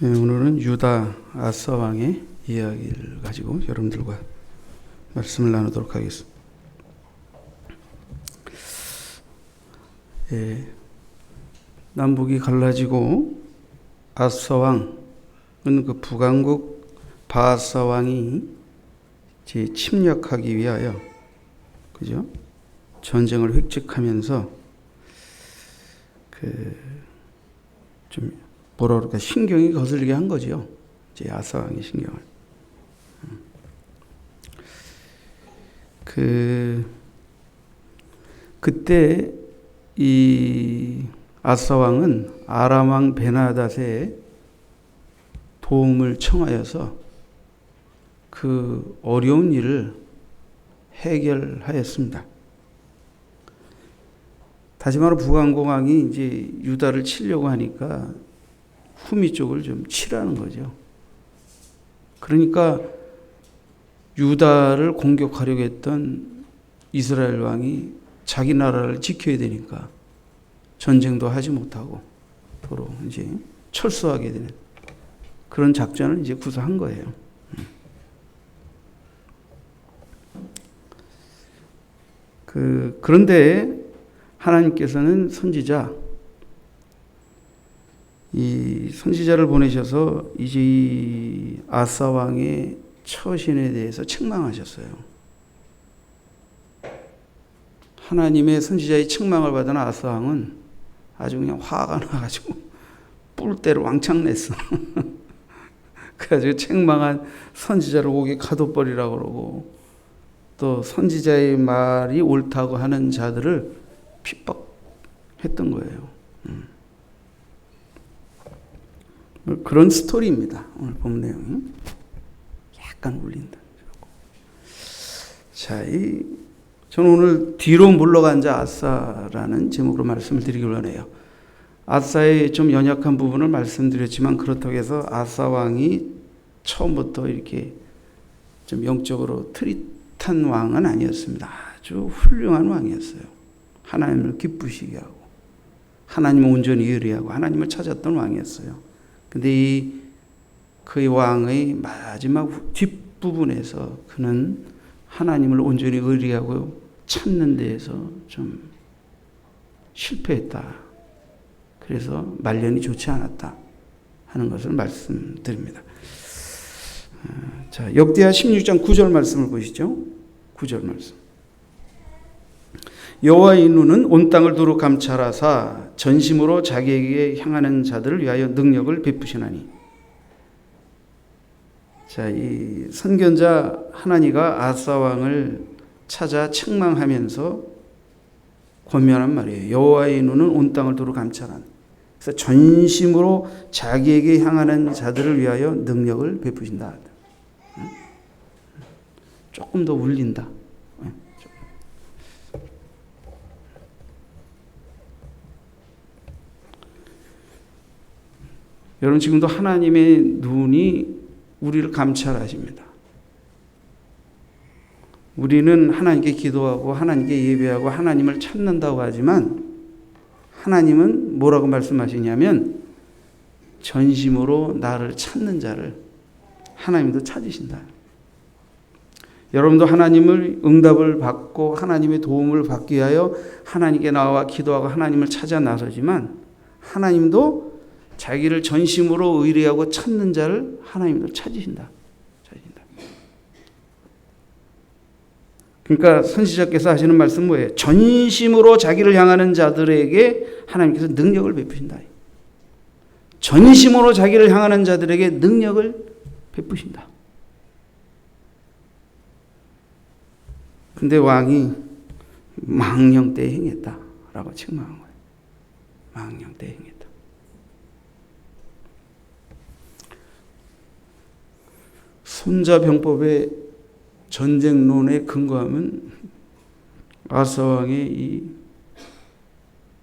네, 오늘은 유다 아사 왕의 이야기를 가지고 여러분들과 말씀을 나누도록 하겠습니다. 남북이 갈라지고 아사 왕은 그 북왕국 바아사 왕이 침략하기 위하여 그죠? 전쟁을 획책하면서 좀 뭐라 그럴까 신경이 거슬리게 한 거죠. 이제 아사 왕의 신경을. 그때 이 아사 왕은 아람 왕 베나닷의 도움을 청하여서 그 어려운 일을 해결하였습니다. 다시 말해 북왕국 왕이 이제 유다를 치려고 하니까 후미 쪽을 좀 치라는 거죠. 그러니까 유다를 공격하려고 했던 이스라엘 왕이 자기 나라를 지켜야 되니까 전쟁도 하지 못하고 도로 이제 철수하게 되는 그런 작전을 이제 구사한 거예요. 그런데 하나님께서는 이 선지자를 보내셔서 이제 이 아사 왕의 처신에 대해서 책망하셨어요. 하나님의 선지자의 책망을 받은 아사 왕은 아주 그냥 화가 나가지고 뿔대로 왕창 냈어. 그래가지고 책망한 선지자를 옥에 가둬버리라고 그러고 또 선지자의 말이 옳다고 하는 자들을 핍박했던 거예요. 그런 스토리입니다. 오늘 본 내용이 약간 울린다. 자, 저는 오늘 뒤로 물러간 자 아사라는 제목으로 말씀을 드리길 원해요. 아사의 좀 연약한 부분을 말씀드렸지만 그렇다고 해서 아사 왕이 처음부터 이렇게 좀 영적으로 트릿한 왕은 아니었습니다. 아주 훌륭한 왕이었어요. 하나님을 기쁘시게 하고 하나님을 온전히 의뢰하고 하나님을 찾았던 왕이었어요. 근데 그의 왕의 마지막 뒷부분에서 그는 하나님을 온전히 의뢰하고 찾는 데에서 좀 실패했다. 그래서 말년이 좋지 않았다 하는 것을 말씀드립니다. 자, 역대하 16장 9절 말씀을 보시죠. 9절 말씀. 여호와의 눈은 온 땅을 두루 감찰하사 전심으로 자기에게 향하는 자들을 위하여 능력을 베푸시나니. 자, 이 선견자 하나니가 아사 왕을 찾아 책망하면서 권면한 말이에요. 여호와의 눈은 온 땅을 두루 감찰하는. 그래서 전심으로 자기에게 향하는 자들을 위하여 능력을 베푸신다. 조금 더 울린다. 여러분 지금도 하나님의 눈이 우리를 감찰하십니다. 우리는 하나님께 기도하고 하나님께 예배하고 하나님을 찾는다고 하지만 하나님은 뭐라고 말씀하시냐면 전심으로 나를 찾는 자를 하나님도 찾으신다. 여러분도 하나님을 응답을 받고 하나님의 도움을 받기 위하여 하나님께 나와 기도하고 하나님을 찾아 나서지만 하나님도 자기를 전심으로 의뢰하고 찾는 자를 하나님도 찾으신다. 그러니까 선지자께서 하시는 말씀 뭐예요? 전심으로 자기를 향하는 자들에게 하나님께서 능력을 베푸신다. 전심으로 자기를 향하는 자들에게 능력을 베푸신다. 근데 왕이 망령 때에 행했다라고 책망한 거예요. 망령 때에 행했다. 손자병법의 전쟁론에 근거하면 아사 왕의 이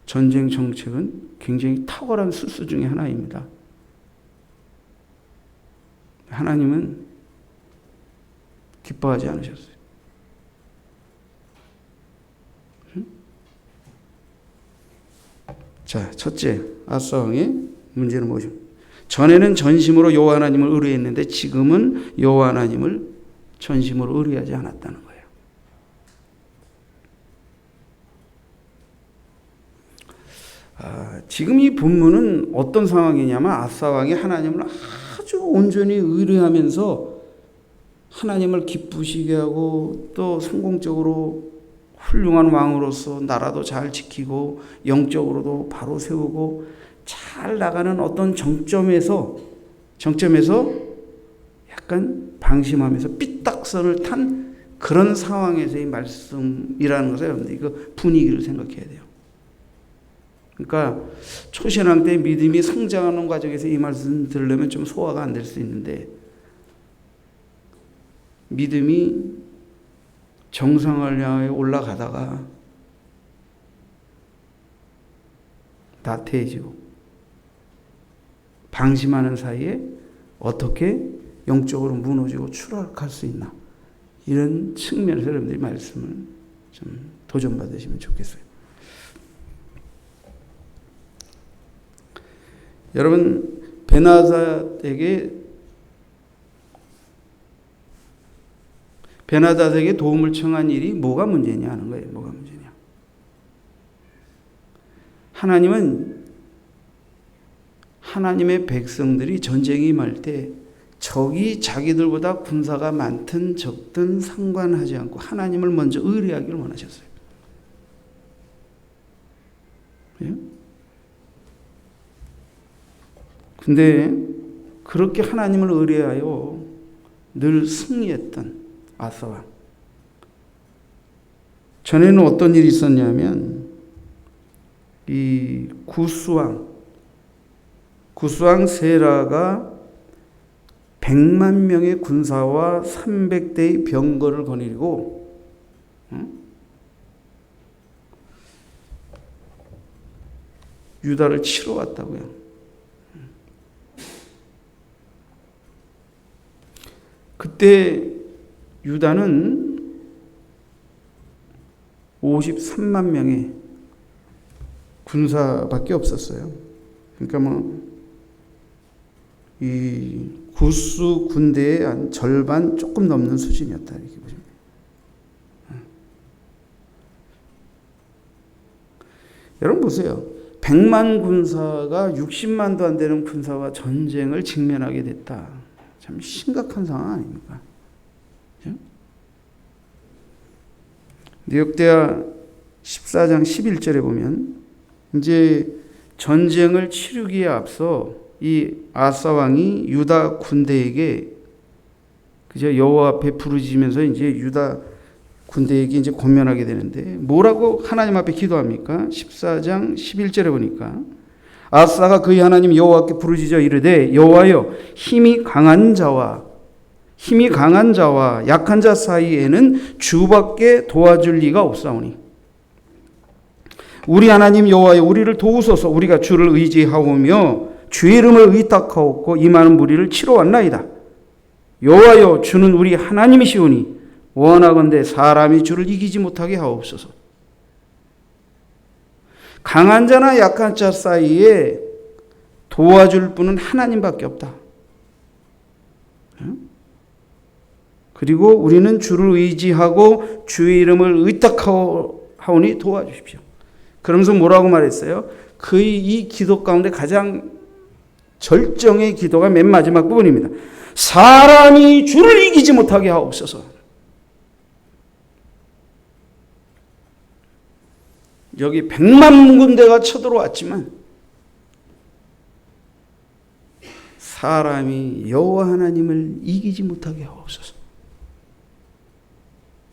전쟁 정책은 굉장히 탁월한 수수 중에 하나입니다. 하나님은 기뻐하지 않으셨어요. 자, 첫째, 아사 왕의 문제는 뭐죠? 전에는 전심으로 여호와 하나님을 의뢰했는데 지금은 여호와 하나님을 전심으로 의뢰하지 않았다는 거예요. 지금 이 본문은 어떤 상황이냐면 아사 왕이 하나님을 아주 온전히 의뢰하면서 하나님을 기쁘시게 하고 또 성공적으로 훌륭한 왕으로서 나라도 잘 지키고 영적으로도 바로 세우고 잘 나가는 어떤 정점에서 약간 방심하면서 삐딱선을 탄 그런 상황에서의 말씀이라는 것을 여러분들 이거 분위기를 생각해야 돼요. 그러니까 초신앙 때 믿음이 성장하는 과정에서 이 말씀 들으려면 좀 소화가 안 될 수 있는데 믿음이 정상을 향해 올라가다가 나태해지고 방심하는 사이에 어떻게 영적으로 무너지고 추락할 수 있나 이런 측면에서 여러분들이 말씀을 좀 도전받으시면 좋겠어요. 여러분 베나닷에게 도움을 청한 일이 뭐가 문제냐 하는 거예요. 뭐가 문제냐. 하나님은 하나님의 백성들이 전쟁이 임할 때 적이 자기들보다 군사가 많든 적든 상관하지 않고 하나님을 먼저 의뢰하기를 원하셨어요. 근데 그렇게 하나님을 의뢰하여 늘 승리했던 아사 왕. 전에는 어떤 일이 있었냐면 이 구스왕 세라가 100만 명의 군사와 300대의 병거를 거느리고 유다를 치러 왔다고요. 그때 유다는 53만 명의 군사밖에 없었어요. 그러니까 이 구스 군대의 한 절반 조금 넘는 수준이었다 이렇게 보시면 돼요. 여러분 보세요. 100만 군사가 60만도 안 되는 군사와 전쟁을 직면하게 됐다. 참 심각한 상황 아닙니까? 그렇죠? 뉴욕대하 14장 11절에 보면 이제 전쟁을 치르기에 앞서 이 아사 왕이 유다 군대에게 그저 여호와 앞에 부르짖으면서 이제 유다 군대에게 이제 권면하게 되는데 뭐라고 하나님 앞에 기도합니까? 14장 11절에 보니까 아사가 그의 하나님 여호와께 부르짖어 이르되 여호와여 힘이 강한 자와 약한 자 사이에는 주밖에 도와줄 리가 없사오니 우리 하나님 여호와여 우리를 도우소서. 우리가 주를 의지하오며 주의 이름을 의탁하옵고 이 많은 무리를 치러 왔나이다. 여호와여 주는 우리 하나님이시오니 원하건대 사람이 주를 이기지 못하게 하옵소서. 강한 자나 약한 자 사이에 도와줄 분은 하나님밖에 없다. 그리고 우리는 주를 의지하고 주의 이름을 의탁하오니 도와주십시오. 그러면서 뭐라고 말했어요? 그의 이 기도 가운데 가장 절정의 기도가 맨 마지막 부분입니다. 사람이 주를 이기지 못하게 하옵소서. 여기 100만 군대가 쳐들어왔지만 사람이 여호와 하나님을 이기지 못하게 하옵소서.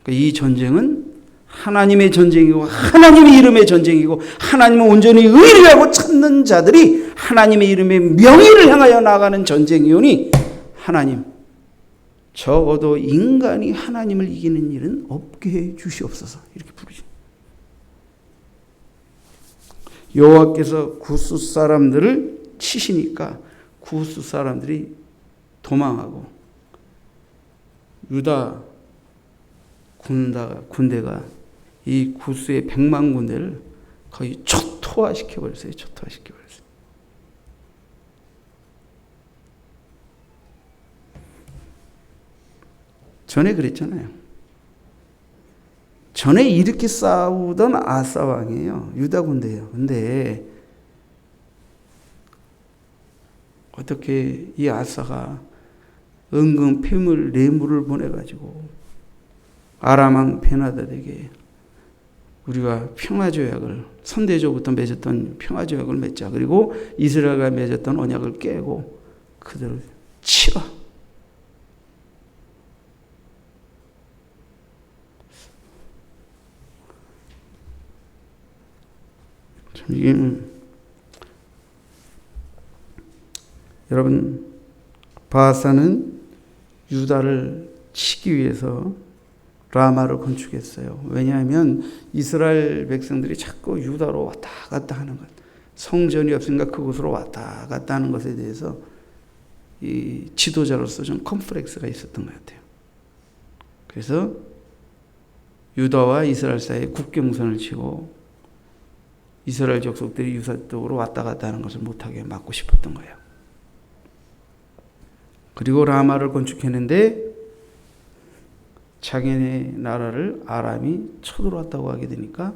이 전쟁은 하나님의 전쟁이고 하나님의 이름의 전쟁이고 하나님을 온전히 의뢰하고 찾는 자들이 하나님의 이름의 명예를 향하여 나가는 전쟁이오니 하나님 적어도 인간이 하나님을 이기는 일은 없게 해 주시옵소서. 이렇게 부르죠. 여호와께서 구스 사람들을 치시니까 구스 사람들이 도망하고 유다 군대가 이 구스의 100만 군대를 거의 초토화시켜버렸어요. 전에 그랬잖아요. 전에 이렇게 싸우던 아사 왕이에요. 유다 군대예요. 근데 어떻게 이 아사가 은근 폐물 뇌물을 보내가지고 아람 왕 베나다에게 우리가 평화조약을 선대조부터 맺었던 평화조약을 맺자. 그리고 이스라엘과 맺었던 언약을 깨고 그대로 치라. 이게 여러분 바하사는 유다를 치기 위해서 라마를 건축했어요. 왜냐하면 이스라엘 백성들이 자꾸 유다로 왔다 갔다 하는 것, 성전이 없으니까 그곳으로 왔다 갔다 하는 것에 대해서 이 지도자로서 좀 컴플렉스가 있었던 것 같아요. 그래서 유다와 이스라엘 사이에 국경선을 치고 이스라엘 족속들이 유다 쪽으로 왔다 갔다 하는 것을 못하게 막고 싶었던 거예요. 그리고 라마를 건축했는데 자기네 나라를 아람이 쳐들어왔다고 하게 되니까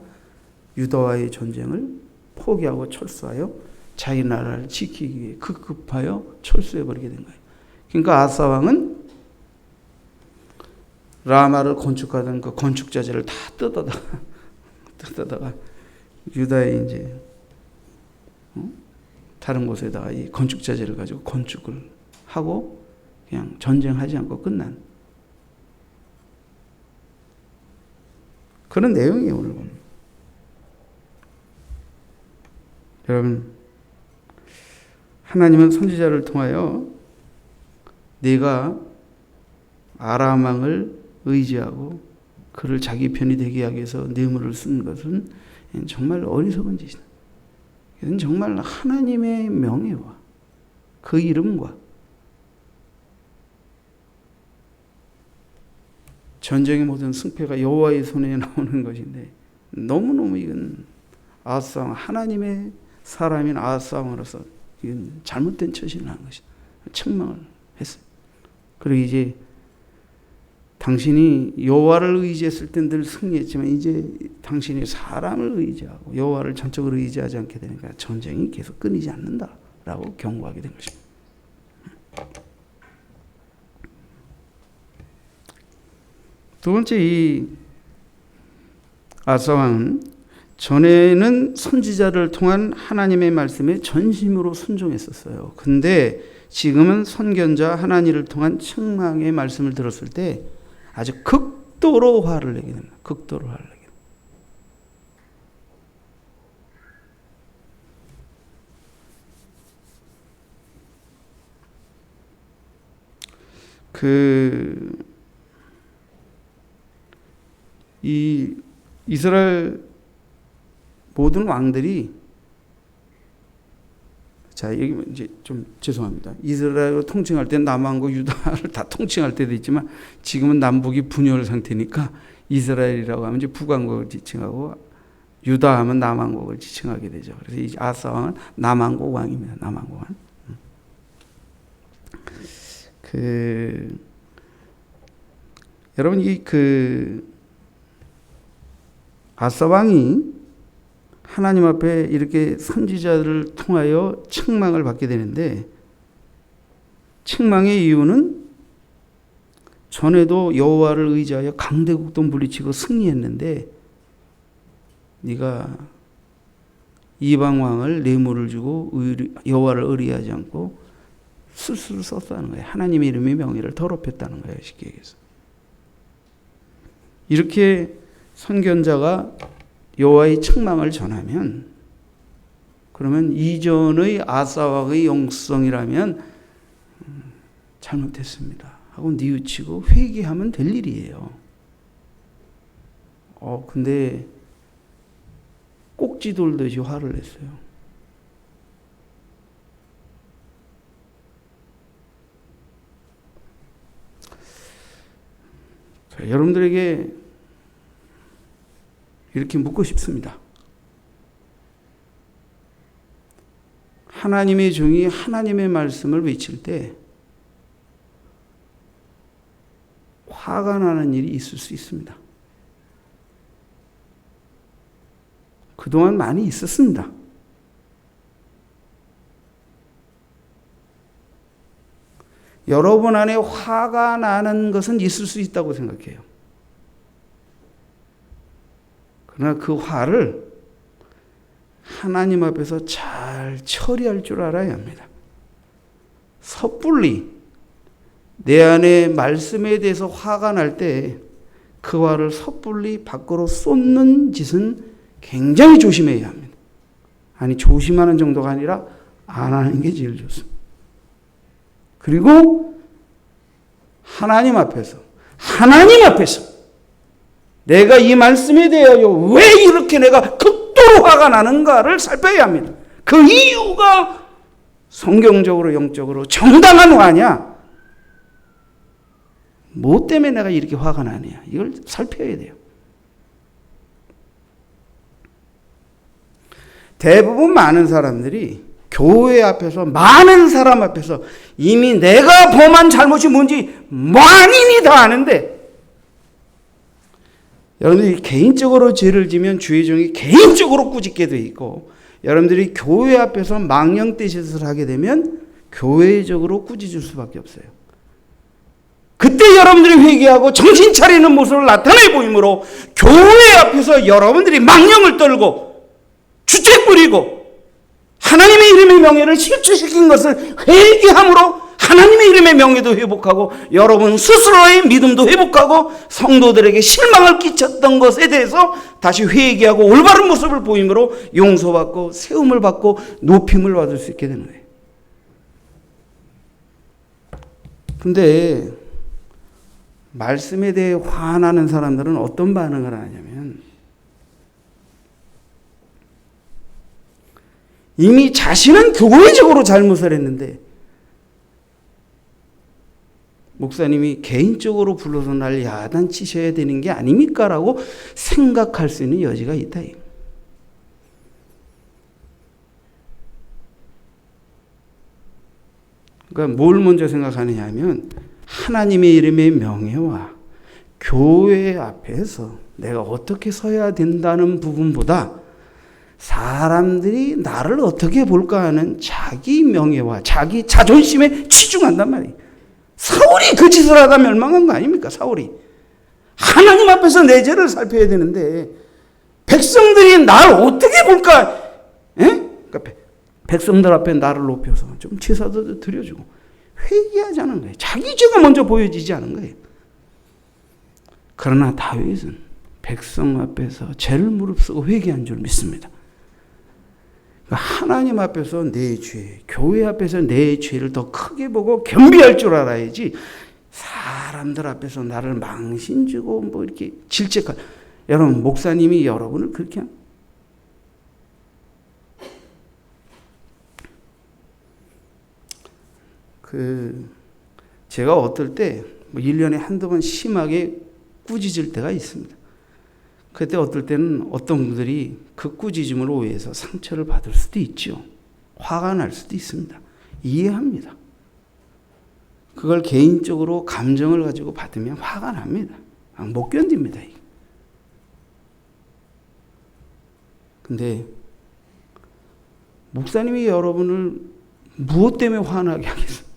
유다와의 전쟁을 포기하고 철수하여 자기 나라를 지키기 위해 급급하여 철수해버리게 된 거예요. 그러니까 아사 왕은 라마를 건축하던 그 건축자재를 다 뜯어다가 유다의 이제 다른 곳에다가 이 건축자재를 가지고 건축을 하고 그냥 전쟁하지 않고 끝난 그런 내용이에요. 오늘 보면. 여러분, 하나님은 선지자를 통하여 네가 아람 왕을 의지하고 그를 자기 편이 되게 하기 위해서 뇌물을 쓴 것은 정말 어리석은 짓이다. 이건 정말 하나님의 명예와 그 이름과 전쟁의 모든 승패가 여호와의 손에 나오는 것인데 너무너무 이건 아하스 왕, 하나님의 사람인 아하스 왕으로서 이건 잘못된 처신을 한 것이다. 책망을 했어요. 그리고 이제 당신이 여호와를 의지했을 땐 늘 승리했지만 이제 당신이 사람을 의지하고 여호와를 전적으로 의지하지 않게 되니까 전쟁이 계속 끊이지 않는다라고 경고하게 된 것입니다. 두 번째, 이 아사 왕은 전에는 선지자를 통한 하나님의 말씀에 전심으로 순종했었어요. 근데 지금은 선견자 하나님을 통한 책망의 말씀을 들었을 때 아주 극도로 화를 내게 됩니다. 극도로 화를 내게 됩니다. 이 이스라엘 모든 왕들이 자, 여기 이제 좀 죄송합니다. 이스라엘을 통칭할 때 남왕국 유다를 다 통칭할 때도 있지만 지금은 남북이 분열 상태니까 이스라엘이라고 하면 이제 북왕국을 지칭하고 유다 하면 남왕국을 지칭하게 되죠. 그래서 이 아사 왕은 남왕국 왕입니다. 남왕국 왕. 여러분 이 아사 왕이 하나님 앞에 이렇게 선지자들을 통하여 책망을 받게 되는데 책망의 이유는 전에도 여호와를 의지하여 강대국도 물리치고 승리했는데 네가 이방 왕을 뇌물을 주고 여호와를 의리하지 않고 술수를 썼다는 거예요. 하나님의 이름의 명예를 더럽혔다는 거예요. 쉽게 얘기해서. 이렇게 선견자가 여호와의 책망을 전하면 그러면 이전의 아사 왕의 영성이라면 잘못했습니다 하고 뉘우치고 회개하면 될 일이에요. 근데 꼭지 돌듯이 화를 냈어요. 자, 여러분들에게 이렇게 묻고 싶습니다. 하나님의 종이 하나님의 말씀을 외칠 때 화가 나는 일이 있을 수 있습니다. 그동안 많이 있었습니다. 여러분 안에 화가 나는 것은 있을 수 있다고 생각해요. 그러나 그 화를 하나님 앞에서 잘 처리할 줄 알아야 합니다. 섣불리 내 안에 말씀에 대해서 화가 날 때 그 화를 섣불리 밖으로 쏟는 짓은 굉장히 조심해야 합니다. 아니, 조심하는 정도가 아니라 안 하는 게 제일 좋습니다. 그리고 하나님 앞에서 내가 이 말씀에 대하여 왜 이렇게 내가 극도로 화가 나는가를 살펴야 합니다. 그 이유가 성경적으로 영적으로 정당한 화냐, 뭐 때문에 내가 이렇게 화가 나냐, 이걸 살펴야 돼요. 대부분 많은 사람들이 교회 앞에서, 많은 사람 앞에서 이미 내가 범한 잘못이 뭔지 만인이 다 아는데, 여러분들이 개인적으로 죄를 지면 주의 종이 개인적으로 꾸짖게 돼 있고, 여러분들이 교회 앞에서 망령되짓을 하게 되면 교회적으로 꾸짖을 수밖에 없어요. 그때 여러분들이 회개하고 정신 차리는 모습을 나타내 보이므로 교회 앞에서 여러분들이 망령을 떨고 주책 부리고 하나님의 이름의 명예를 실추시킨 것을 회개함으로 하나님의 이름의 명예도 회복하고 여러분 스스로의 믿음도 회복하고 성도들에게 실망을 끼쳤던 것에 대해서 다시 회개하고 올바른 모습을 보임으로 용서받고 세움을 받고 높임을 받을 수 있게 되는 거예요. 그런데 말씀에 대해 화나는 사람들은 어떤 반응을 하냐면, 이미 자신은 교회적으로 잘못을 했는데 목사님이 개인적으로 불러서 날 야단치셔야 되는 게 아닙니까? 라고 생각할 수 있는 여지가 있다. 그러니까 뭘 먼저 생각하느냐 하면, 하나님의 이름의 명예와 교회 앞에서 내가 어떻게 서야 된다는 부분보다 사람들이 나를 어떻게 볼까 하는 자기 명예와 자기 자존심에 치중한단 말이에요. 사울이 그 짓을 하다 멸망한 거 아닙니까? 사울이. 하나님 앞에서 내 죄를 살펴야 되는데 백성들이 나를 어떻게 볼까? 그러니까 백성들 앞에 나를 높여서 좀 제사도 드려주고 회개하지 않은 거예요. 자기 죄가 먼저 보여지지 않은 거예요. 그러나 다윗은 백성 앞에서 죄를 무릅쓰고 회개한 줄 믿습니다. 하나님 앞에서 내 죄, 교회 앞에서 내 죄를 더 크게 보고 겸비할 줄 알아야지, 사람들 앞에서 나를 망신주고 뭐 이렇게 질책할, 여러분 목사님이 여러분을 그렇게 제가 어떨 때 1년에 한두 번 심하게 꾸짖을 때가 있습니다. 그때 어떨 때는 어떤 분들이 그 꾸짖음을 오해해서 상처를 받을 수도 있죠. 화가 날 수도 있습니다. 이해합니다. 그걸 개인적으로 감정을 가지고 받으면 화가 납니다. 못 견딥니다. 근데 목사님이 여러분을 무엇 때문에 화나게 하겠어요?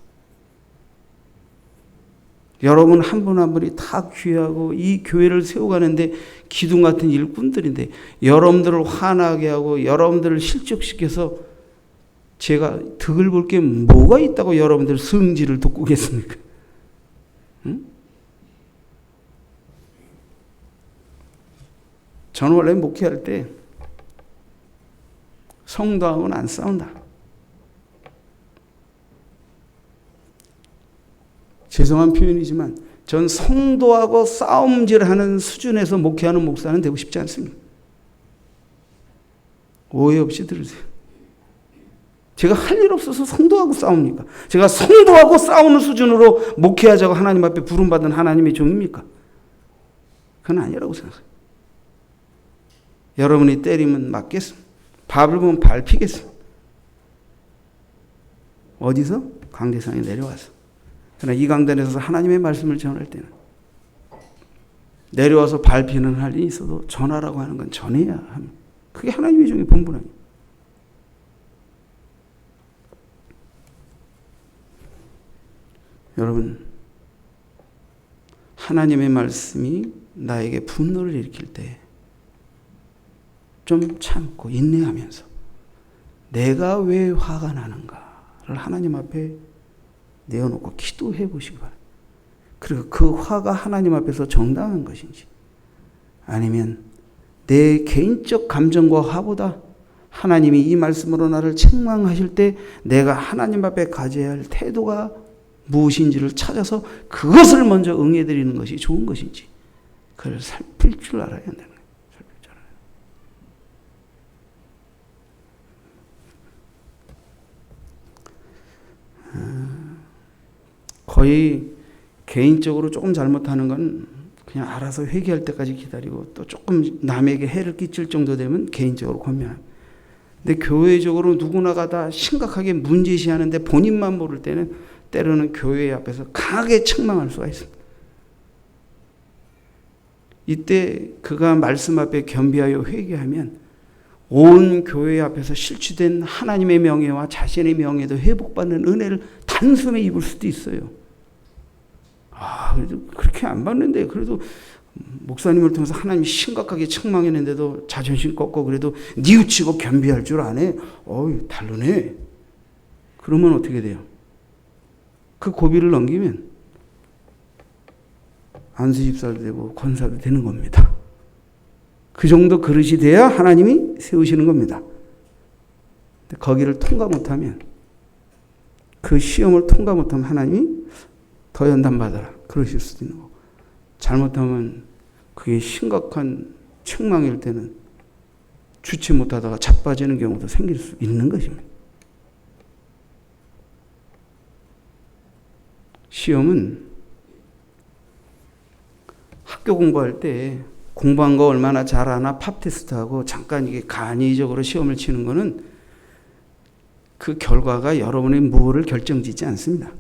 여러분 한 분 한 분이 다 귀하고 이 교회를 세워가는데 기둥 같은 일꾼들인데, 여러분들을 화나게 하고 여러분들을 실족시켜서 제가 득을 볼 게 뭐가 있다고 여러분들 성질을 돋구겠습니까? 응? 저는 원래 목회할 때 성도하고는 안 싸운다. 죄송한 표현이지만 전 성도하고 싸움질하는 수준에서 목회하는 목사는 되고 싶지 않습니다. 오해 없이 들으세요. 제가 할 일 없어서 성도하고 싸웁니까? 제가 성도하고 싸우는 수준으로 목회하자고 하나님 앞에 부름받은 하나님의 종입니까? 그건 아니라고 생각해요. 여러분이 때리면 맞겠습니다. 밥을 보면 밟히겠습니다. 어디서? 강대상에 내려와서. 그러나 이 강단에서 하나님의 말씀을 전할 때는 내려와서 발피는 할 일이 있어도 전하라고 하는 건 전해야 합니다. 그게 하나님의 종의 본분 아니에요. 여러분, 하나님의 말씀이 나에게 분노를 일으킬 때 좀 참고 인내하면서 내가 왜 화가 나는가를 하나님 앞에 내어놓고 기도해 보시기 바랍니다. 그리고 그 화가 하나님 앞에서 정당한 것인지 아니면 내 개인적 감정과 화보다 하나님이 이 말씀으로 나를 책망하실 때 내가 하나님 앞에 가져야 할 태도가 무엇인지를 찾아서 그것을 먼저 응해드리는 것이 좋은 것인지 그걸 살필 줄 알아야 한다는 거예요. 살필 줄 알아요. 거의 개인적으로 조금 잘못하는 건 그냥 알아서 회개할 때까지 기다리고 또 조금 남에게 해를 끼칠 정도 되면 개인적으로 권면합니다. 근데 교회적으로 누구나가 다 심각하게 문제시하는데 본인만 모를 때는 때로는 교회 앞에서 강하게 책망할 수가 있습니다. 이때 그가 말씀 앞에 겸비하여 회개하면 온 교회 앞에서 실추된 하나님의 명예와 자신의 명예도 회복받는 은혜를 단숨에 입을 수도 있어요. 그래도 그렇게 안 받는데 그래도 목사님을 통해서 하나님이 심각하게 책망했는데도 자존심 꺾고 그래도 뉘우치고 겸비할 줄 아네. 다르네. 그러면 어떻게 돼요? 그 고비를 넘기면 안수집사도 되고 권사도 되는 겁니다. 그 정도 그릇이 돼야 하나님이 세우시는 겁니다. 거기를 통과 못하면 그 시험을 통과 못하면 하나님이 더 연단받아라 그러실 수도 있는 거고 잘못하면 그게 심각한 책망일 때는 주체 못하다가 자빠지는 경우도 생길 수 있는 것입니다. 시험은 학교 공부할 때 공부한 거 얼마나 잘하나 팝 테스트하고 잠깐 이게 간이적으로 시험을 치는 거는 그 결과가 여러분의 무엇을 결정짓지 않습니다.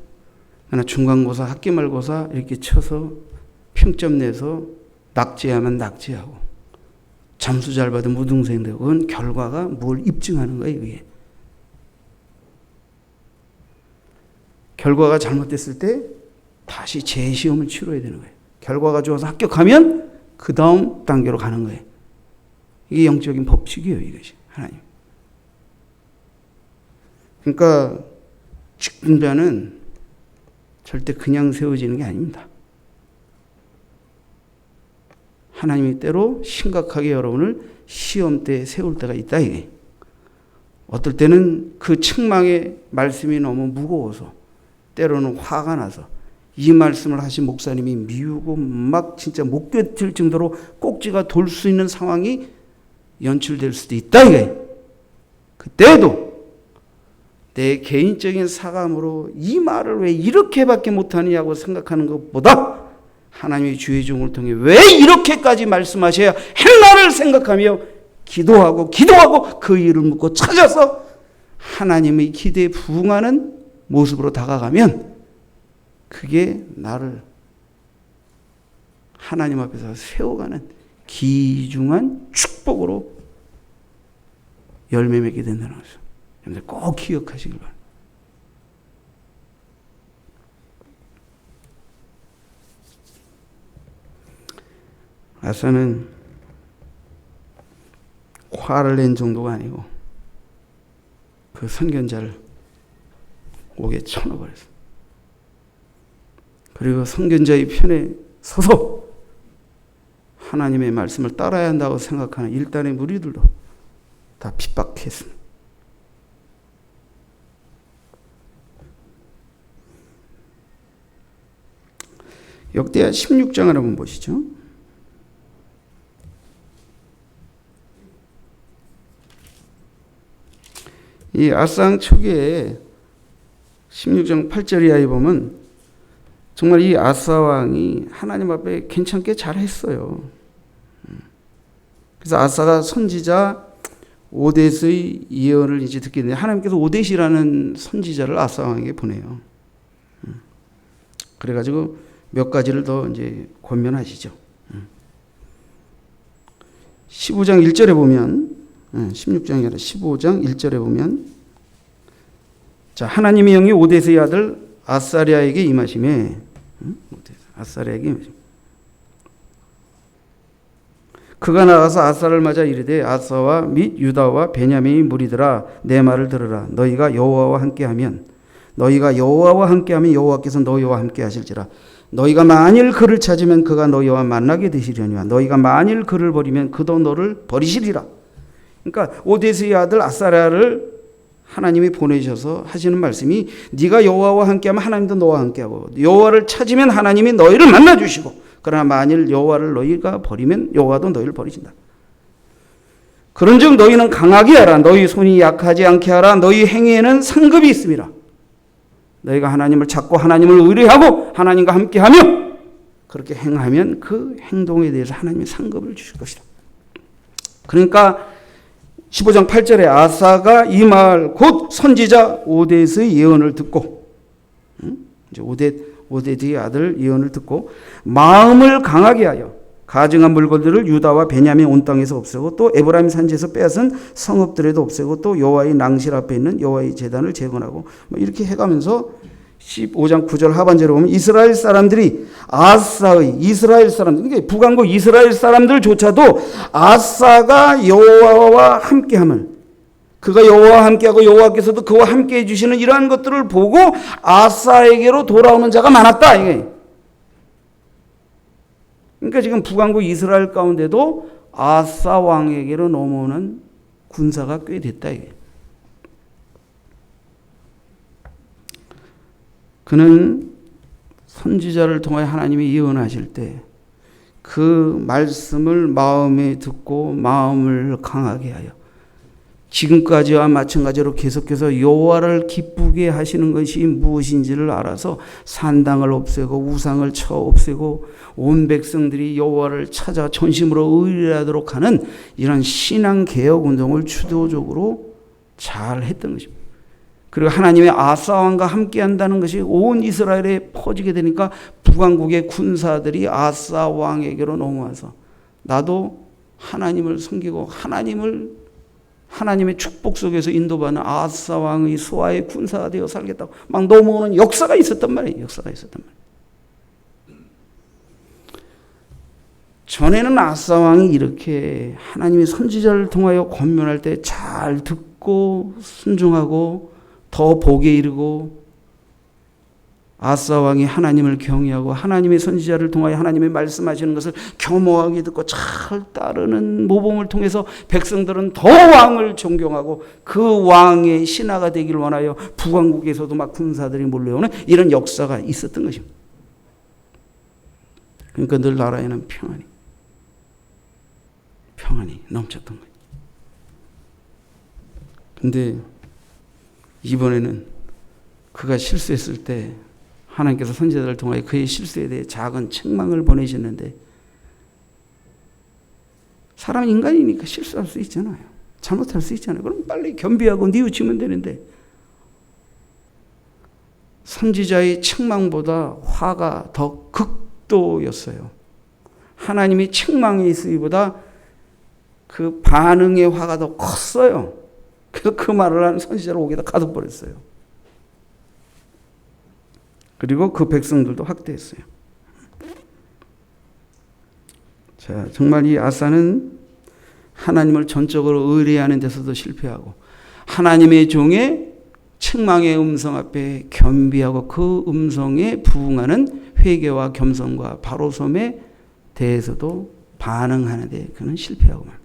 그러나 중간고사, 학기말고사 이렇게 쳐서 평점 내서 낙제하면 낙제하고 점수 잘 받으면 우등생 되고 그건 결과가 뭘 입증하는 거예요. 이게. 결과가 잘못됐을 때 다시 재시험을 치러야 되는 거예요. 결과가 좋아서 합격하면 그 다음 단계로 가는 거예요. 이게 영적인 법칙이에요. 이것이 하나님. 그러니까 직분자는 절대 그냥 세워지는 게 아닙니다. 하나님이 때로 심각하게 여러분을 시험대에 세울 때가 있다. 이게. 어떨 때는 그 책망의 말씀이 너무 무거워서 때로는 화가 나서 이 말씀을 하신 목사님이 미우고 막 진짜 못 견딜 정도로 꼭지가 돌 수 있는 상황이 연출될 수도 있다. 이게. 그때도 내 개인적인 사감으로 이 말을 왜 이렇게밖에 못하느냐고 생각하는 것보다 하나님의 주의 종을 통해 왜 이렇게까지 말씀하셔야 했나를 생각하며 기도하고 그 이유를 묻고 찾아서 하나님의 기대에 부응하는 모습으로 다가가면 그게 나를 하나님 앞에서 세워가는 귀중한 축복으로 열매 맺게 된다는 거죠. 여러분들 꼭 기억하시길 바랍니다. 아사는 화를 낸 정도가 아니고 그 선견자를 옥에 쳐넣어버렸어요. 그리고 선견자의 편에 서서 하나님의 말씀을 따라야 한다고 생각하는 일단의 무리들도 다 핍박했습니다. 역대하 16장을 한번 보시죠. 이 아상 초기에 16장 8절 이하에 보면 정말 이 아사 왕이 하나님 앞에 괜찮게 잘했어요. 그래서 아사가 선지자 오뎃의 예언을 이제 듣게 되는데 하나님께서 오뎃이라는 선지자를 아사 왕에게 보내요. 그래가지고 몇 가지를 더 이제 권면하시죠. 15장 1절에 보면 16장이 아니라 15장 1절에 보면 자, 하나님의 영이 오데스의 아들 아사랴에게 임하심에 아사랴에게 임하심에 그가 나가서 아사를 맞아 이르되 아사와 및 유다와 베냐민이 무리들아 내 말을 들으라. 너희가 여호와와 함께하면 여호와께서 너희와 함께 하실지라. 너희가 만일 그를 찾으면 그가 너희와 만나게 되시려니와 너희가 만일 그를 버리면 그도 너를 버리시리라. 그러니까 오데스의 아들 아사랴를 하나님이 보내셔서 하시는 말씀이 네가 여호와와 함께하면 하나님도 너와 함께하고 여호와를 찾으면 하나님이 너희를 만나 주시고 그러나 만일 여호와를 너희가 버리면 여호와도 너희를 버리신다. 그런즉 너희는 강하게 하라. 너희 손이 약하지 않게 하라. 너희 행위에는 상급이 있음이라. 너희가 하나님을 찾고 하나님을 의뢰하고 하나님과 함께하며 그렇게 행하면 그 행동에 대해서 하나님이 상급을 주실 것이다. 그러니까 15장 8절에 아사가 이 말 곧 선지자 오뎃의 예언을 듣고 이제 오뎃의 아들 예언을 듣고 마음을 강하게 하여 가증한 물건들을 유다와 베냐민 온 땅에서 없애고 또 에브라임 산지에서 빼앗은 성읍들에도 없애고 또 여호와의 낭실 앞에 있는 여호와의 제단을 재건하고 이렇게 해가면서 15장 9절 하반절에 보면 이스라엘 사람들이 이스라엘 사람들, 그러니까 북왕국 이스라엘 사람들조차도 아사가 여호와와 함께함을, 그가 여호와와 함께하고 여호와께서도 그와 함께해 주시는 이러한 것들을 보고 아사에게로 돌아오는 자가 많았다. 이게. 그러니까 지금 북왕국 이스라엘 가운데도 아사 왕에게로 넘어오는 군사가 꽤 됐다. 이게. 그는 선지자를 통하여 하나님이 예언하실 때 그 말씀을 마음에 듣고 마음을 강하게 하여 지금까지와 마찬가지로 계속해서 여호와를 기쁘게 하시는 것이 무엇인지를 알아서 산당을 없애고 우상을 쳐 없애고 온 백성들이 여호와를 찾아 전심으로 의뢰하도록 하는 이런 신앙개혁 운동을 주도적으로 잘 했던 것입니다. 그리고 하나님의 아사 왕과 함께 한다는 것이 온 이스라엘에 퍼지게 되니까 북왕국의 군사들이 아사 왕에게로 넘어와서 나도 하나님을 섬기고 하나님의 축복 속에서 인도받는 아사 왕의 소아의 군사가 되어 살겠다고 막 넘어오는 역사가 있었단 말이에요. 전에는 아사 왕이 이렇게 하나님의 선지자를 통하여 권면할 때 잘 듣고 순종하고 더 복에 이르고 아사 왕이 하나님을 경외하고 하나님의 선지자를 통하여 하나님의 말씀하시는 것을 겸허하게 듣고 잘 따르는 모범을 통해서 백성들은 더 왕을 존경하고 그 왕의 신하가 되기를 원하여 북왕국에서도 막 군사들이 몰려오는 이런 역사가 있었던 것입니다. 그러니까 늘 나라에는 평안이 넘쳤던 거예요. 근데 이번에는 그가 실수했을 때 하나님께서 선지자들을 통하여 그의 실수에 대해 작은 책망을 보내셨는데 사람 인간이니까 실수할 수 있잖아요. 잘못할 수 있잖아요. 그럼 빨리 겸비하고 뉘우치면 되는데 선지자의 책망보다 화가 더 극도였어요. 하나님이 책망에 있으기보다 그 반응의 화가 더 컸어요. 그래서 그 말을 하는 선지자를 옥에다 가둬버렸어요. 그리고 그 백성들도 학대했어요. 자, 정말 이 아사는 하나님을 전적으로 의뢰하는 데서도 실패하고 하나님의 종의 책망의 음성 앞에 겸비하고 그 음성에 부응하는 회개와 겸손과 바로섬에 대해서도 반응하는데 그는 실패하고 말.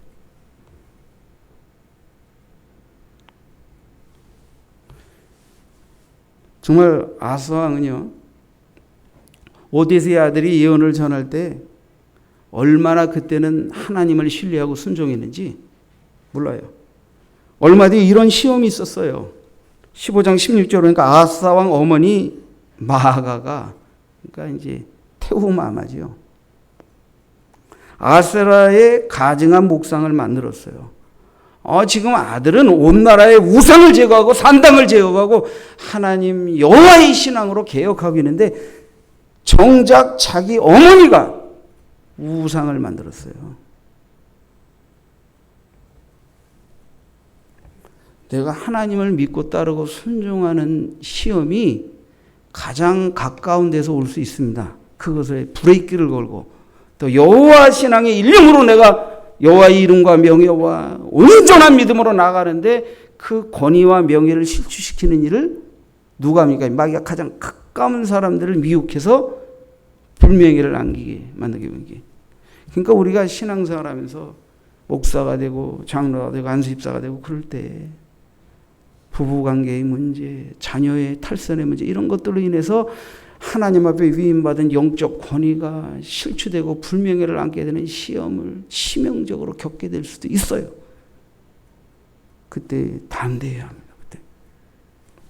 정말 아사 왕은요, 오뎃의 아들이 예언을 전할 때 얼마나 그때는 하나님을 신뢰하고 순종했는지 몰라요. 얼마 뒤에 이런 시험이 있었어요. 15장 16절 그러니까 아사 왕 어머니 마아가가 그러니까 이제 태후마마지요. 아세라의 가증한 목상을 만들었어요. 지금 아들은 온 나라의 우상을 제거하고 산당을 제거하고 하나님 여호와의 신앙으로 개혁하고 있는데 정작 자기 어머니가 우상을 만들었어요. 내가 하나님을 믿고 따르고 순종하는 시험이 가장 가까운 데서 올 수 있습니다. 그것에 브레이크를 걸고 또 여호와 신앙의 일념으로 내가 여호와의 이름과 명예와 온전한 믿음으로 나가는데 그 권위와 명예를 실추시키는 일을 누가 합니까? 마귀가 가장 가까운 사람들을 미혹해서 불명예를 안기게 만들게 하는. 그러니까 우리가 신앙생활하면서 목사가 되고 장로가 되고 안수집사가 되고 그럴 때 부부관계의 문제, 자녀의 탈선의 문제 이런 것들로 인해서 하나님 앞에 위임받은 영적 권위가 실추되고 불명예를 안게 되는 시험을 치명적으로 겪게 될 수도 있어요. 그때 담대해야 합니다. 그때.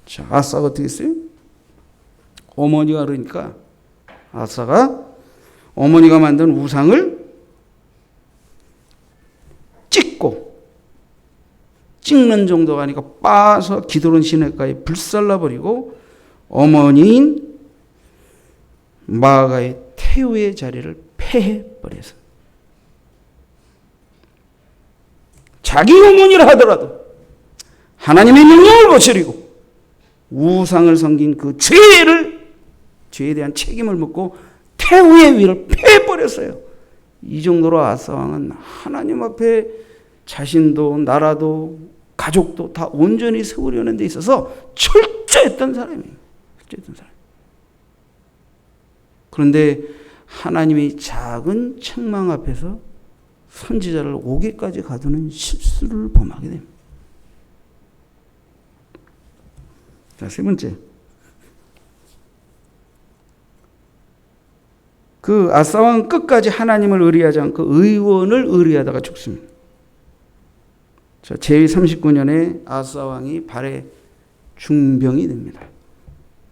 자, 아사가 어떻게 했어요? 어머니가 그러니까 아사가 어머니가 만든 우상을 찍는 정도가 아니라 빠서 기드론 시내가에 불살라버리고 어머니인 마아가의 태우의 자리를 폐해버려서 자기 어머니라 하더라도 하나님의 명령을 거스리고 우상을 섬긴 그 죄에 대한 책임을 묻고 태우의 위를 폐해버렸어요. 이 정도로 아사 왕은 하나님 앞에 자신도 나라도 가족도 다 온전히 세우려는 데 있어서 철저했던 사람이에요. 철저했던 사람. 그런데 하나님이 작은 책망 앞에서 선지자를 옥에까지 가두는 실수를 범하게 됩니다. 자, 세 번째. 그 아사 왕은 끝까지 하나님을 의리하지 않고 의원을 의리하다가 죽습니다. 자, 제위 39년에 아사 왕이 발에 중병이 됩니다.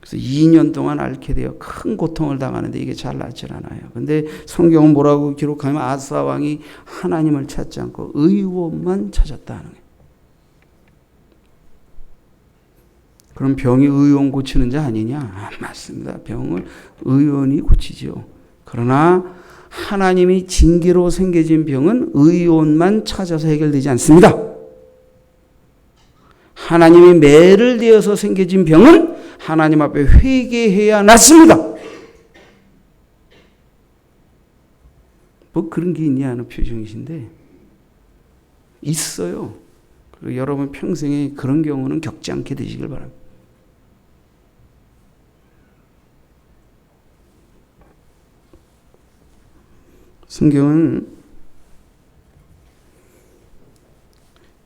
그래서 2년 동안 앓게 되어 큰 고통을 당하는데 이게 잘 낫질 않아요. 근데 성경은 뭐라고 기록하면 아사 왕이 하나님을 찾지 않고 의원만 찾았다는 거예요. 그럼 병이 의원 고치는 자 아니냐? 맞습니다. 병을 의원이 고치죠. 그러나 하나님이 징계로 생겨진 병은 의원만 찾아서 해결되지 않습니다. 하나님이 매를 되어서 생겨진 병은 하나님 앞에 회개해야 낫습니다. 뭐 그런 게 있냐 하는 표정이신데 있어요. 그리고 여러분 평생에 그런 경우는 겪지 않게 되시길 바랍니다. 성경은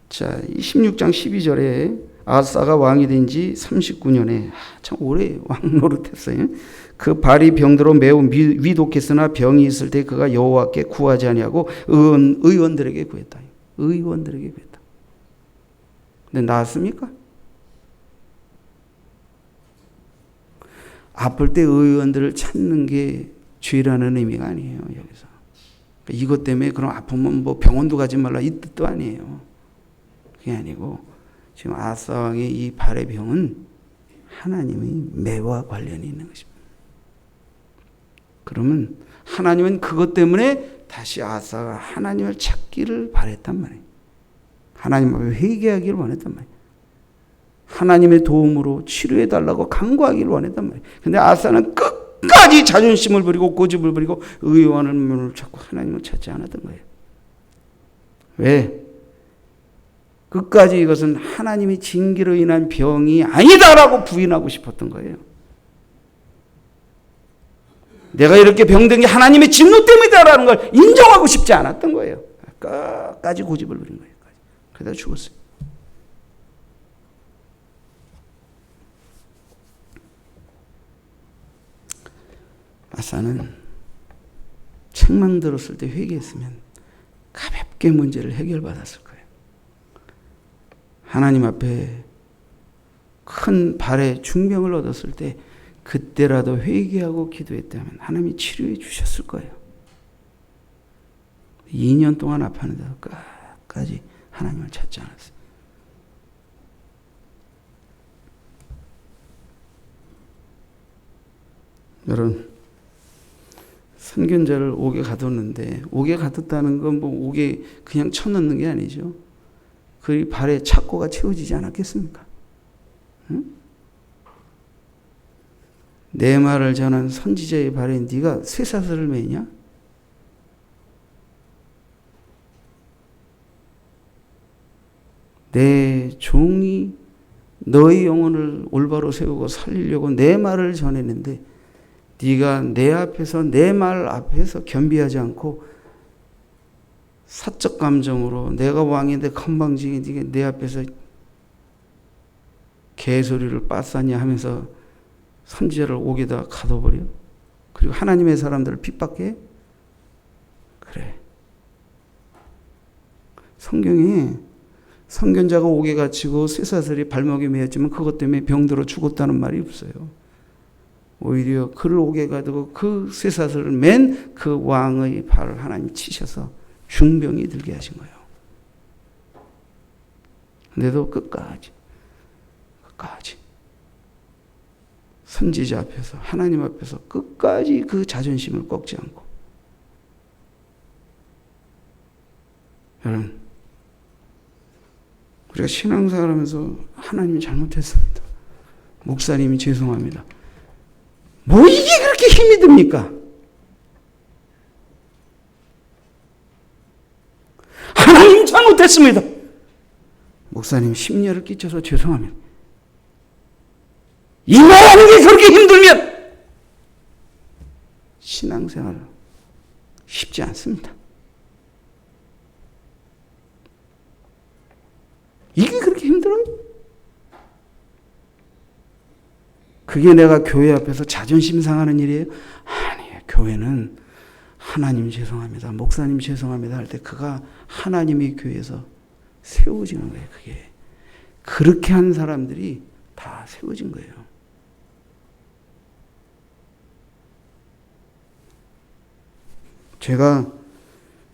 자, 16장 12절에 아사가 왕이 된 지 39년에 참 오래 왕 노릇했어요. 그 발이 병들어 매우 위독했으나 병이 있을 때 그가 여호와께 구하지 아니하고 의원들에게 구했다. 의원들에게 구했다. 근데 나았습니까? 아플 때 의원들을 찾는 게 죄라는 의미가 아니에요. 여기서 이것 때문에 그럼 아프면 뭐 병원도 가지 말라 이 뜻도 아니에요. 그게 아니고 지금 아사 왕의 이 발의 병은 하나님의 매와 관련이 있는 것입니다. 그러면 하나님은 그것 때문에 다시 아사가 하나님을 찾기를 바랬단 말이에요. 하나님 앞에 회개하기를 원했단 말이에요. 하나님의 도움으로 치료해달라고 간구하기를 원했단 말이에요. 근데 아사는 끝까지 자존심을 부리고 고집을 부리고 의원을 문을 찾고 하나님을 찾지 않았던 거예요. 왜? 끝까지 이것은 하나님이 징계로 인한 병이 아니다라고 부인하고 싶었던 거예요. 내가 이렇게 병든 게 하나님의 진노 때문이다라는 걸 인정하고 싶지 않았던 거예요. 끝까지 고집을 부린 거예요. 그러다 죽었어요. 아사는 책망 들었을 때 회개했으면 가볍게 문제를 해결받았을 거예요. 하나님 앞에 큰 발에 중병을 얻었을 때 그때라도 회개하고 기도했다면 하나님이 치료해 주셨을 거예요. 2년 동안 아팠는데도 끝까지 하나님을 찾지 않았어요. 여러분, 선견자를 옥에 가뒀는데 옥에 가뒀다는 건 뭐 옥에 그냥 쳐넣는 게 아니죠. 그 발에 착고가 채워지지 않았겠습니까? 응? 내 말을 전한 선지자의 발에 네가 쇠사슬을 매냐? 내 종이 너의 영혼을 올바로 세우고 살리려고 내 말을 전했는데 네가 내 앞에서 내 말 앞에서 겸비하지 않고 사적 감정으로 내가 왕인데 건방지게 네가 내 앞에서 개소리를 빠쌌냐 하면서 선지자를 옥에다 가둬버려. 그리고 하나님의 사람들을 핍박해. 그래. 성경에 선견자가 옥에 갇히고 쇠사슬이 발목에 매였지만 그것 때문에 병들어 죽었다는 말이 없어요. 오히려 그를 옥에 가두고 그 쇠사슬을 맨 그 왕의 발을 하나님 치셔서 중병이 들게 하신 거예요. 근데도 끝까지 선지자 앞에서 하나님 앞에서 끝까지 그 자존심을 꺾지 않고. 여러분, 우리가 신앙생활 하면서 하나님이 잘못했습니다. 목사님이 죄송합니다. 뭐 이게 그렇게 힘이 듭니까? 하나님 잘못했습니다. 목사님 심려를 끼쳐서 죄송합니다. 이 말하는 게 그렇게 힘들면 신앙생활 쉽지 않습니다. 이게 그렇게 힘들어요? 그게 내가 교회 앞에서 자존심 상하는 일이에요? 아니에요. 교회는 하나님 죄송합니다. 목사님 죄송합니다 할 때 그가 하나님의 교회에서 세워지는 거예요. 그게. 그렇게 한 사람들이 다 세워진 거예요. 제가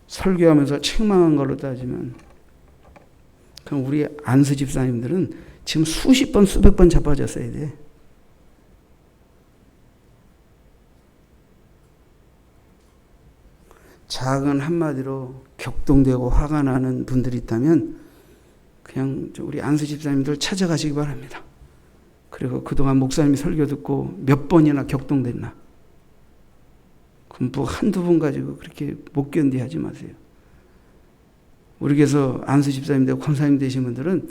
설교하면서 책망한 걸로 따지면 그럼 우리 안수 집사님들은 지금 수십 번, 수백 번 자빠졌어야 돼. 작은 한마디로 격동되고 화가 나는 분들이 있다면 그냥 우리 안수 집사님들 찾아가시기 바랍니다. 그리고 그동안 목사님이 설교 듣고 몇 번이나 격동됐나. 그럼 뭐 한두 번 가지고 그렇게 못 견디 하지 마세요. 우리 교회에서 안수 집사님 되고 권사님 되신 분들은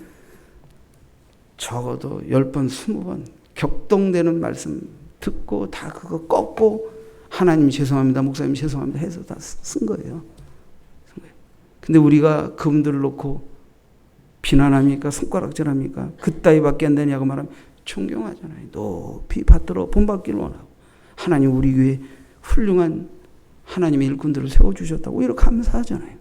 적어도 10번, 20번 격동되는 말씀 듣고 다 그거 꺾고 하나님 죄송합니다, 목사님 죄송합니다 해서 다 쓴 거예요. 근데 우리가 그분들을 놓고 비난합니까? 손가락질합니까? 그따위밖에 안 되냐고 말하면 존경하잖아요. 높이 받들어 본받기를 원하고 하나님 우리 교회에 훌륭한 하나님의 일꾼들을 세워주셨다고 오히려 감사하잖아요.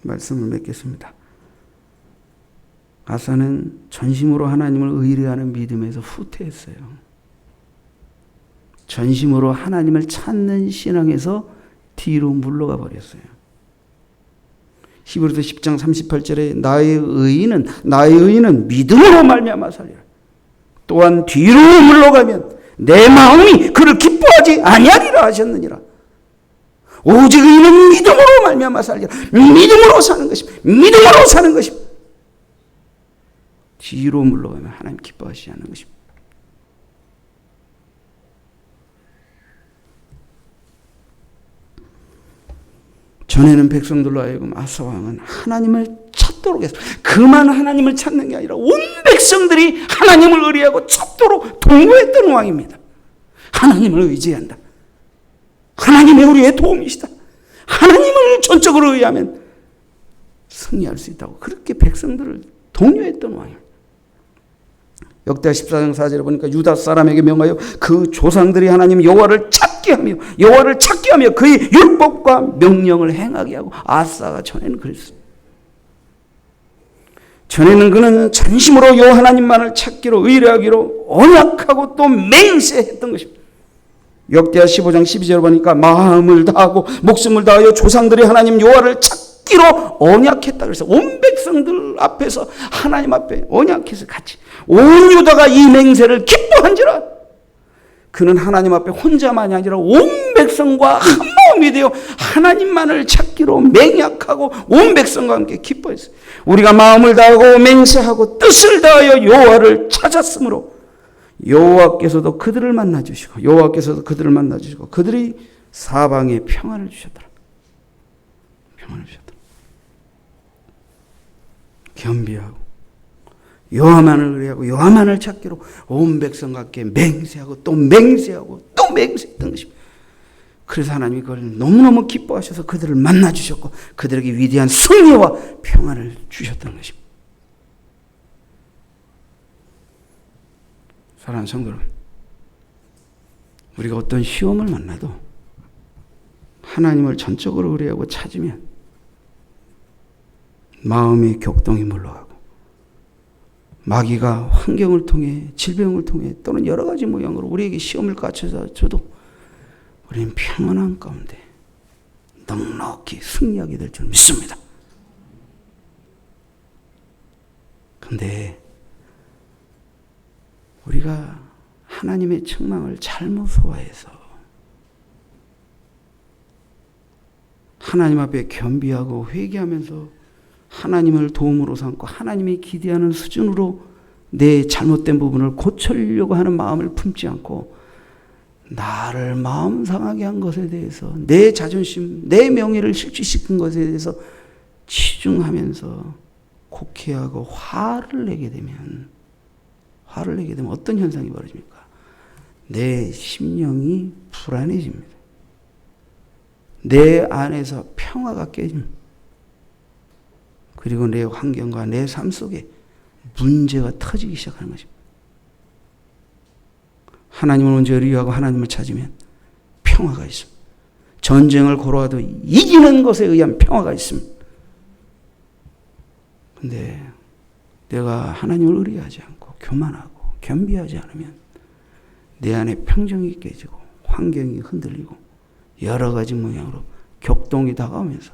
말씀을 맺겠습니다. 아사는 전심으로 하나님을 의뢰하는 믿음에서 후퇴했어요. 전심으로 하나님을 찾는 신앙에서 뒤로 물러가 버렸어요. 히브리서 10장 38절에 나의 의인은 믿음으로 말미암아 살리라. 또한 뒤로 물러가면 내 마음이 그를 기뻐하지 아니하리라 하셨느니라. 오직 의인은 믿음으로 말미암아 살리라. 믿음으로 사는 것입니다. 믿음으로 사는 것입니다. 뒤로 물러가면 하나님 기뻐하시지 않는 것입니다. 전에는 백성들로 하여금 아사 왕은 하나님을 찾도록 했어요. 그만 하나님을 찾는 게 아니라 온 백성들이 하나님을 의뢰하고 찾도록 동요했던 왕입니다. 하나님을 의지한다. 하나님의 우리의 도움이시다. 하나님을 전적으로 의하면 승리할 수 있다고 그렇게 백성들을 독려했던 왕입니다. 역대하 14장 4절에 보니까 유다 사람에게 명하여 그 조상들이 하나님 여호와를 찾게 하며 그의 율법과 명령을 행하게 하고. 아사가 전에는 그랬어요. 전에는 그는 전심으로 여호와 하나님만을 찾기로 의뢰하기로 언약하고 또 맹세했던 것입니다. 역대하 15장 12절에 보니까 마음을 다하고 목숨을 다하여 조상들이 하나님 여호와를 찾기로 언약했다. 그래서 온 백성들 앞에서 하나님 앞에 언약해서 같이 온 유다가 이 맹세를 기뻐한지라. 그는 하나님 앞에 혼자만이 아니라 온 백성과 한 마음이 되어 하나님만을 찾기로 맹약하고 온 백성과 함께 기뻐했어요. 우리가 마음을 다하고 맹세하고 뜻을 다하여 여호와를 찾았으므로 여호와께서도 그들을 만나주시고 그들이 사방에 평안을 주셨더라. 평안을 주셨더라. 겸비하고 여호와만을 의뢰하고 여호와만을 찾기로 온 백성과 함께 맹세하고 또 맹세했던 것입니다. 그래서 하나님이 그걸 너무너무 기뻐하셔서 그들을 만나주셨고 그들에게 위대한 승리와 평안을 주셨던 것입니다. 사랑하는 성도 여러분, 우리가 어떤 시험을 만나도 하나님을 전적으로 의뢰하고 찾으면 마음의 격동이 물러가고 마귀가 환경을 통해 질병을 통해 또는 여러 가지 모양으로 우리에게 시험을 까쳐서 줘도 우리는 평안한 가운데 넉넉히 승리하게 될 줄 믿습니다. 그런데 우리가 하나님의 책망을 잘못 소화해서 하나님 앞에 겸비하고 회개하면서 하나님을 도움으로 삼고 하나님이 기대하는 수준으로 내 잘못된 부분을 고치려고 하는 마음을 품지 않고 나를 마음 상하게 한 것에 대해서 내 자존심, 내 명예를 실추시킨 것에 대해서 치중하면서 곡해하고 화를 내게 되면 어떤 현상이 벌어집니까? 내 심령이 불안해집니다. 내 안에서 평화가 깨집니다. 그리고 내 환경과 내 삶 속에 문제가 터지기 시작하는 것입니다. 하나님을 먼저 의뢰하고 하나님을 찾으면 평화가 있습니다. 전쟁을 걸어와도 이기는 것에 의한 평화가 있습니다. 그런데 내가 하나님을 의뢰하지 않고 교만하고 겸비하지 않으면 내 안에 평정이 깨지고 환경이 흔들리고 여러 가지 모양으로 격동이 다가오면서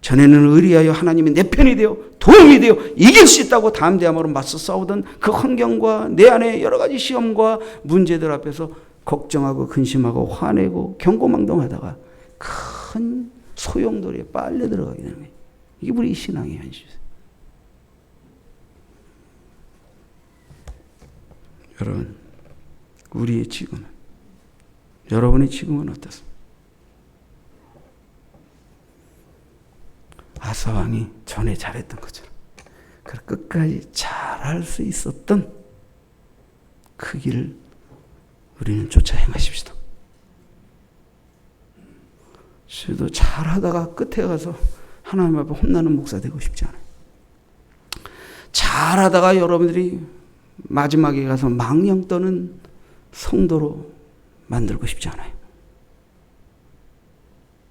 전에는 의리하여 하나님이 내 편이 되어 도움이 되어 이길 수 있다고 담대함으로 맞서 싸우던 그 환경과 내 안에 여러 가지 시험과 문제들 앞에서 걱정하고 근심하고 화내고 경고망동하다가 큰 소용돌이에 빨려 들어가게 되는 거예요. 이게 우리 신앙의 현실이에요. 여러분, 우리의 지금은, 여러분의 지금은 어떻습니까? 아사 왕이 전에 잘했던 것처럼 끝까지 잘할 수 있었던 그 길을 우리는 쫓아 행하십시다. 저도 잘하다가 끝에 가서 하나님 앞에 혼나는 목사 되고 싶지 않아요. 잘하다가 여러분들이 마지막에 가서 망령 떠는 성도로 만들고 싶지 않아요.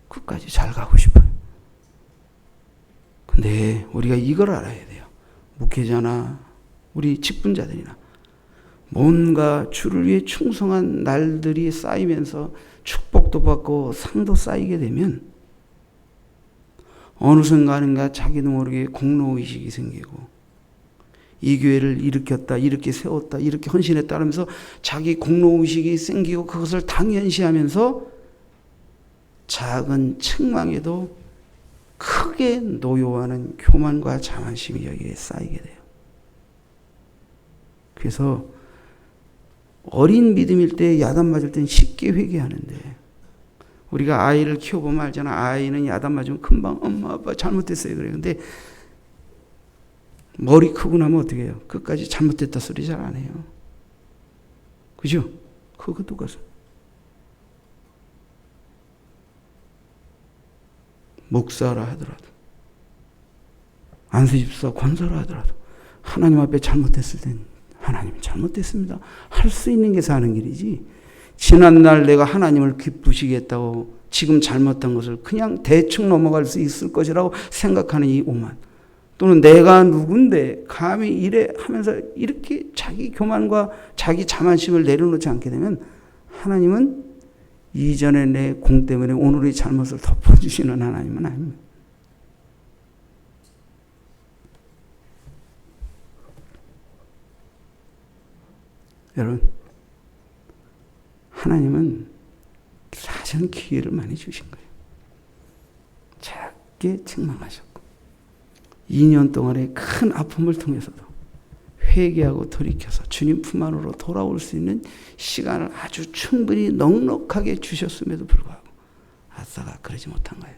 끝까지 잘 가고 싶어요. 근데 우리가 이걸 알아야 돼요. 목회자나 우리 직분자들이나 뭔가 주를 위해 충성한 날들이 쌓이면서 축복도 받고 상도 쌓이게 되면 어느 순간인가 자기도 모르게 공로의식이 생기고 이 교회를 일으켰다, 이렇게 세웠다, 이렇게 헌신했다 하면서 자기 공로의식이 생기고 그것을 당연시하면서 작은 책망에도 크게 노여워하는 교만과 자만심이 여기에 쌓이게 돼요. 그래서 어린 믿음일 때 야단 맞을 때는 쉽게 회개하는데 우리가 아이를 키워보면 알잖아. 아이는 야단 맞으면 금방 엄마 아빠 잘못됐어요 그래요. 근데 머리 크고 나면 어떻게 해요? 끝까지 잘못됐다 소리 잘 안 해요. 그죠? 그거 똑같아. 목사라 하더라도 안수집사 권사라 하더라도 하나님 앞에 잘못됐을 땐 하나님 잘못됐습니다. 할 수 있는 게 사는 길이지 지난날 내가 하나님을 기쁘시게 했다고 지금 잘못한 것을 그냥 대충 넘어갈 수 있을 것이라고 생각하는 이 오만 또는 내가 누군데 감히 이래 하면서 이렇게 자기 교만과 자기 자만심을 내려놓지 않게 되면 하나님은 이전에 내 공 때문에 오늘의 잘못을 덮어주시는 하나님은 아닙니다. 여러분, 하나님은 사전 기회를 많이 주신 거예요. 작게 책망하셨고 2년 동안의 큰 아픔을 통해서도 회개하고 돌이켜서 주님 품 안으로 돌아올 수 있는 시간을 아주 충분히 넉넉하게 주셨음에도 불구하고 아사가 그러지 못한 거예요.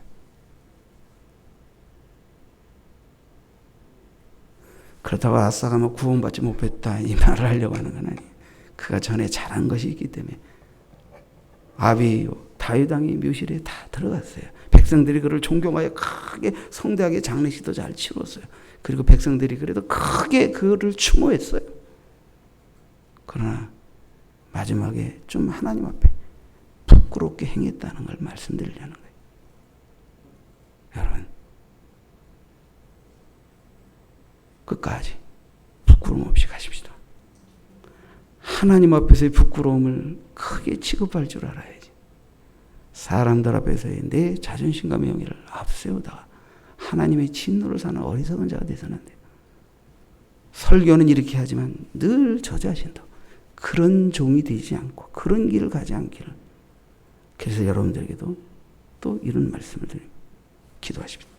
그렇다고 아사가 뭐 구원받지 못했다 이 말을 하려고 하는 건 아니에요. 그가 전에 잘한 것이 있기 때문에 아비 다윗 왕의 묘실에 다 들어갔어요. 백성들이 그를 존경하여 크게 성대하게 장례식도 잘 치렀어요. 그리고 백성들이 그래도 크게 그를 추모했어요. 그러나 마지막에 좀 하나님 앞에 부끄럽게 행했다는 걸 말씀드리려는 거예요. 여러분, 끝까지 부끄러움 없이 가십시다. 하나님 앞에서의 부끄러움을 크게 취급할 줄 알아야지. 사람들 앞에서의 내 자존심과 명예를 앞세우다가 하나님의 진노를 사는 어리석은 자가 되서는 안 돼요. 설교는 이렇게 하지만 늘 저 자신도 그런 종이 되지 않고 그런 길을 가지 않기를. 그래서 여러분들에게도 또 이런 말씀을 드립니다. 기도하십시오.